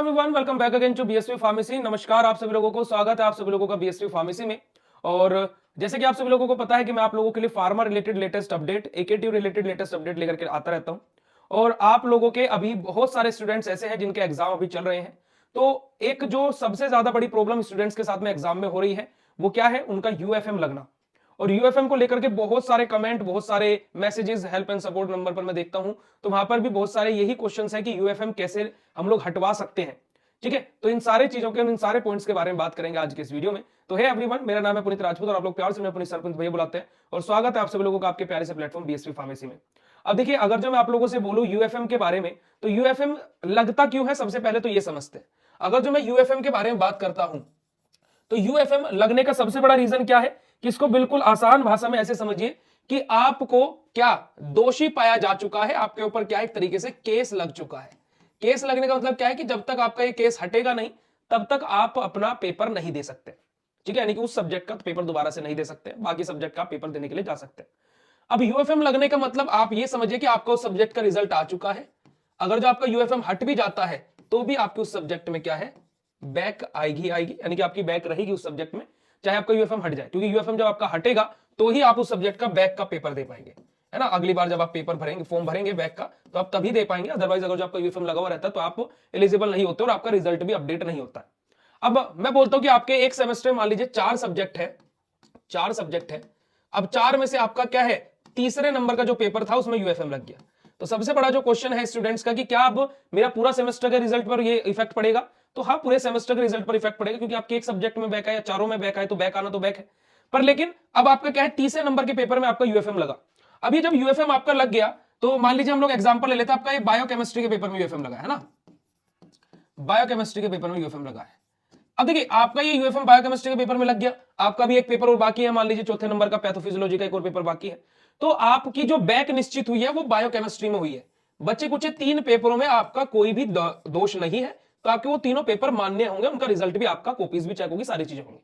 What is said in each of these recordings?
Everyone, welcome back again to BSV pharmacy. नमस्कार आप सभी लोगों को, स्वागत है आप सभी लोगों का बीएसवी फार्मेसी में। और जैसे कि आप सभी लोगों को पता है कि मैं आप लोगों के लिए pharma related latest update, एकेटी related latest update लेकर के आता रहता हूं। और आप लोगों के अभी बहुत सारे स्टूडेंट्स ऐसे हैं जिनके एग्जाम अभी चल रहे हैं। तो एक जो सबसे ज्यादा बड़ी प्रॉब्लम स्टूडेंट्स के साथ में एग्जाम में हो रही है वो क्या है, उनका यूएफएम लगना। और यूएफएम को लेकर के बहुत सारे कमेंट, बहुत सारे messages help and support number पर मैं देखता हूं, तो वहां पर भी बहुत सारे यही क्वेश्चंस है कि यूएफएम कैसे हम लोग हटवा सकते हैं। ठीक है, तो इन सारे चीजों के, इन सारे पॉइंट्स के बारे में बात करेंगे आज के इस वीडियो में। तो है एवरीवन, मेरा नाम है पुनीत राजपूत और आप लोग प्यार से मैं पुनीत सरपंच भैया बुलाते हैं। और स्वागत है आप सभी लोगों का आपके प्यारे से प्लेटफॉर्म बीएसवी फार्मेसी में। अब देखिए, अगर जो मैं आप लोगों से बोलूं यूएफएम के बारे में, तो यूएफएम लगता क्यों है, सबसे पहले तो ये समझते हैं। अगर जो मैं यूएफएम के बारे में बात करता हूं, तो यूएफएम लगने का सबसे बड़ा रीजन क्या है कि इसको बिल्कुल आसान भाषा में ऐसे समझिए कि आपको क्या दोषी पाया जा चुका है, आपके ऊपर क्या एक तरीके से केस लग चुका है। केस लगने का मतलब क्या है कि जब तक आपका ये केस हटेगा नहीं तब तक आप अपना पेपर नहीं दे सकते। ठीक है, यानी कि उस सब्जेक्ट का पेपर दोबारा से नहीं दे सकते, बाकी सब्जेक्ट का पेपर देने के लिए जा सकते हैं। अब यूएफएम लगने का मतलब आप ये समझिए कि आपका उस सब्जेक्ट का रिजल्ट आ चुका है। अगर जो आपका यूएफएम हट भी जाता है तो भी आपके उस सब्जेक्ट में क्या है, बैक आएगी, यानी कि आपकी बैक रहेगी उस सब्जेक्ट में, चाहे आपका यूएफएम हट जाए। क्योंकि यूएफएम जब आपका हटेगा तो ही आप उस सब्जेक्ट का बैक का पेपर दे पाएंगे, है ना। अगली बार जब आप पेपर भरेंगे, फॉर्म भरेंगे बैक का, तो आप तभी दे पाएंगे। अदरवाइज अगर जो आपका यूएफएम लगा हुआ रहता है तो आप एलिजिबल नहीं होते और आपका रिजल्ट भी अपडेट नहीं होता है। अब मैं बोलता हूं कि आपके एक सेमेस्टर में मान लीजिए 4 सब्जेक्ट है, 4 सब्जेक्ट है। अब 4 में से आपका क्या है, तीसरे नंबर का जो पेपर था उसमें यूएफएम लग गया। तो सबसे बड़ा जो क्वेश्चन है स्टूडेंट्स का कि क्या अब मेरा पूरा सेमेस्टर के रिजल्ट पर ये इफेक्ट पड़ेगा। तो हाँ, पूरे सेमेस्टर के रिजल्ट पर इफेक्ट पड़ेगा, क्योंकि आपके एक सब्जेक्ट में बैक है या चारों में बैक है तो बैक आना तो बैक है। पर लेकिन अब आपका क्या है, तीसरे नंबर के पेपर में आपका यूएफएम लगा। अभी जब यूएफएम आपका लग गया तो मान लीजिए हम लोग एग्जांपल ले लेते हैं, आपका ये बायोकेमिस्ट्री के पेपर में यूएफएम लगा है ना, बायोकेमिस्ट्री के पेपर में यूएफएम लगा है। अब देखिए, आपका ये यूएफएम बायोकेमिस्ट्री के पेपर में लग गया, आपका भी एक पेपर और बाकी है, मान लीजिए चौथे नंबर का पैथोफिजियोलॉजी का एक और पेपर बाकी है। तो आपकी जो बैक निश्चित हुई है वो बायोकेमिस्ट्री में हुई है। बच्चे कुछ 3 पेपरों में आपका कोई भी दोष नहीं है, तो आपके वो तीनों पेपर मान्य होंगे, उनका रिजल्ट भी आपका, कॉपीज भी चेक होगी, सारी चीजें होंगी।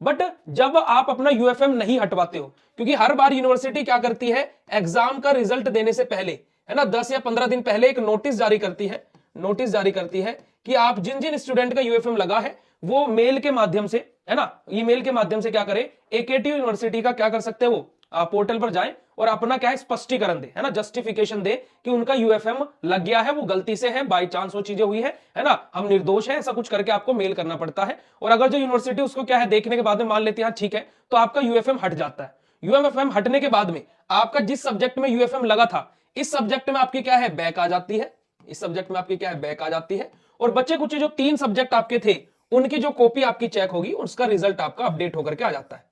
बट जब आप अपना यूएफएम नहीं हटवाते हो, क्योंकि हर बार यूनिवर्सिटी क्या करती है, एग्जाम का रिजल्ट देने से पहले, है ना, 10 या 15 दिन पहले एक नोटिस जारी करती है, नोटिस जारी करती है कि आप जिन जिन स्टूडेंट का यूएफएम लगा है वो मेल के माध्यम से, है ना, ईमेल के माध्यम से क्या करें, एकेटी यूनिवर्सिटी का क्या कर सकते हैं, वो पोर्टल पर जाएं और अपना क्या है, स्पष्टीकरण दे, है ना, जस्टिफिकेशन दे कि उनका यूएफएम लग गया है, वो गलती से है, बाई चांस वो चीजें हुई है ना, हम निर्दोष है, ऐसा कुछ करके आपको मेल करना पड़ता है। और अगर जो यूनिवर्सिटी उसको क्या है, देखने के बाद में मान लेती है ठीक है, तो आपका यूएफएम हट जाता है। यूएफएम हटने के बाद में आपका जिस सब्जेक्ट में यूएफएम लगा था, इस सब्जेक्ट में आपकी क्या है, बैक आ जाती है, इस सब्जेक्ट में आपकी क्या है, बैक आ जाती है। और बच्चे कुछ जो 3 सब्जेक्ट आपके थे उनकी जो कॉपी आपकी चेक होगी, उसका रिजल्ट आपका अपडेट होकर के आ जाता है।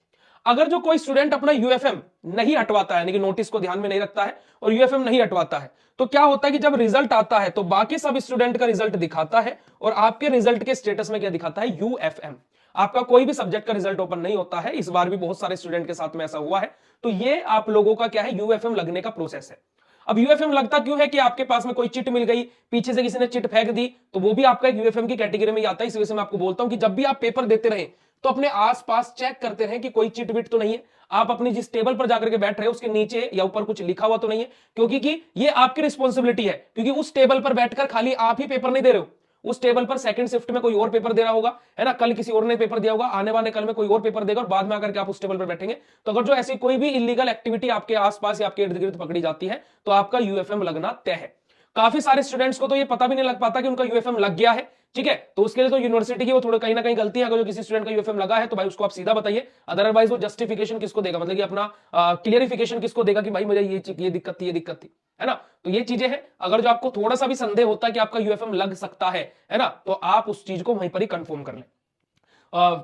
अगर जो कोई स्टूडेंट अपना यूएफएम नहीं हटवाता है, यानी कि नोटिस को ध्यान में नहीं रखता है और यूएफएम नहीं हटवाता है, तो क्या होता है कि जब रिजल्ट आता है तो बाकी सब स्टूडेंट का रिजल्ट दिखाता है और आपके रिजल्ट के स्टेटस में क्या दिखाता है, यूएफएम। आपका कोई भी सब्जेक्ट का रिजल्ट ओपन नहीं होता है। इस बार भी बहुत सारे स्टूडेंट के साथ में ऐसा हुआ है। तो ये आप लोगों का क्या है, यूएफएम लगने का प्रोसेस है। अब यूएफएम लगता क्यों है कि आपके पास में कोई चिट मिल गई, पीछे से किसी ने चिट फेंक दी, तो वो भी आपका यूएफएम की कैटेगरी में आता है। इस वजह से मैं आपको बोलता हूं कि जब भी आप पेपर देते रहे तो अपने आसपास चेक करते रहें कि कोई चिट विट तो नहीं है, आप अपनी जिस टेबल पर जाकर के बैठ रहे हो उसके नीचे या ऊपर कुछ लिखा हुआ तो नहीं है, क्योंकि कि ये आपकी रिस्पॉन्सिबिलिटी है। क्योंकि उस टेबल पर बैठकर खाली आप ही पेपर नहीं दे रहे हो, उस टेबल पर सेकंड शिफ्ट में कोई और पेपर दे रहा होगा, है ना, कल किसी और ने पेपर दिया होगा, आने वाले कल में कोई और पेपर देगा और बाद में आकर के आप उस टेबल पर बैठेंगे। तो अगर जो ऐसी कोई भी इलीगल एक्टिविटी आपके आसपास या आपके इर्द गिर्द पकड़ी जाती है तो आपका यूएफएम लगना तय है। काफी सारे स्टूडेंट्स को तो ये पता भी नहीं लग पाता कि उनका यूएफएम लग गया है। ठीक है, तो उसके लिए तो यूनिवर्सिटी की वो थोड़ा कहीं ना कहीं गलती है। अगर जो किसी स्टूडेंट का यूएफएम लगा है तो भाई उसको आप सीधा बताइए, अदरवाइज वो जस्टिफिकेशन किसको देगा, मतलब कि अपना क्लियरिफिकेशन किसको देगा कि भाई मुझे ये दिक्कत थी, ये दिक्कत थी, है ना। तो ये चीजें हैं। अगर जो आपको थोड़ा सा भी संदेह होता है कि आपका यूएफएम लग सकता है ना, तो आप उस चीज को वहीं पर ही कंफर्म कर लें।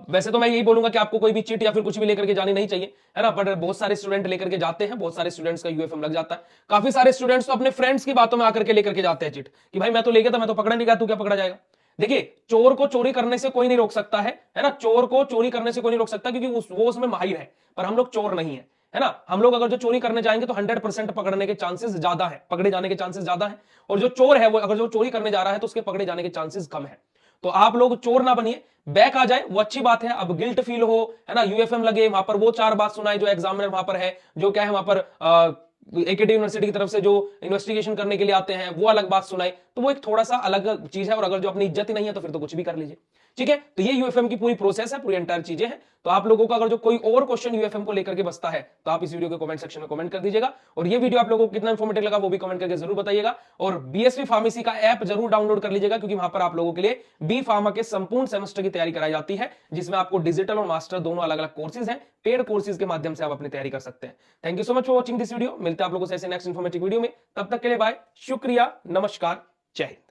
वैसे तो मैं यही बोलूंगा कि आपको कोई भी चिट या फिर कुछ भी लेकर के जानी नहीं चाहिए, है ना, पर बहुत सारे स्टूडेंट लेकर के जाते हैं, बहुत सारे स्टूडेंट्स का यूएफएम लग जाता है। काफी सारे स्टूडेंट्स तो अपने फ्रेंड्स की बातों में आकर के लेकर के जाते हैं चिट कि भाई मैं तो ले गया था, मैं तो पकड़ा नहीं गया, तू क्या पकड़ा जाएगा। देखिए, चोर को चोरी करने से कोई नहीं रोक सकता है ना, चोर को चोरी करने से कोई नहीं रोक सकता, क्योंकि वो उसमें माहिर है, पर हम लोग चोर नहीं है ना। हम लोग अगर जो चोरी करने जाएंगे तो 100% पकड़ने के चांसेस ज्यादा है, पकड़े जाने के चांसेस ज्यादा है। और जो चोर है वो अगर जो चोरी करने जा रहा है तो उसके पकड़े जाने के चांसेस कम है। तो आप लोग चोर ना बनिए, बैक आ जाए वो अच्छी बात है। अब गिल्ट फील हो, है ना, यूएफएम लगे, वहां पर वो 4 बात सुनाए जो एग्जामिनर वहां पर है, जो क्या है वहां पर एकेटी यूनिवर्सिटी की तरफ से जो इन्वेस्टिगेशन करने के लिए आते हैं वो अलग बात सुनाए, तो वो एक थोड़ा सा अलग चीज है। और अगर जो अपनी इज्जत ही नहीं है तो फिर तो कुछ भी कर लीजिए। ठीक है, तो ये यूएफएम की पूरी प्रोसेस है, पूरी एंटायर चीजें हैं। तो आप लोगों का अगर जो कोई और क्वेश्चन यूएफएम को लेकर के बसता है तो आप इस वीडियो के कमेंट सेक्शन में कमेंट कर दीजिएगा। और ये वीडियो आप लोगों को कितना इंफॉर्मेटिव लगा वो भी कमेंट करके जरूर बताइएगा। और बीएसवी फार्मेसी का ऐप जरूर डाउनलोड कर लीजिएगा, क्योंकि वहां पर आप लोगों के लिए बी फार्मा के संपूर्ण सेमेस्टर की तैयारी कराई जाती है, जिसमें आपको डिजिटल और मास्टर दोनों अलग अलग कोर्सेज हैं। पेड कोर्सेज के माध्यम से आप अपनी तैयारी कर सकते हैं। Thank you so much for watching this video. मिलते हैं आप लोगों से ऐसे नेक्स्ट इंफॉर्मेटिव वीडियो में, तब तक के लिए बाय, शुक्रिया, नमस्कार, जय हिंद।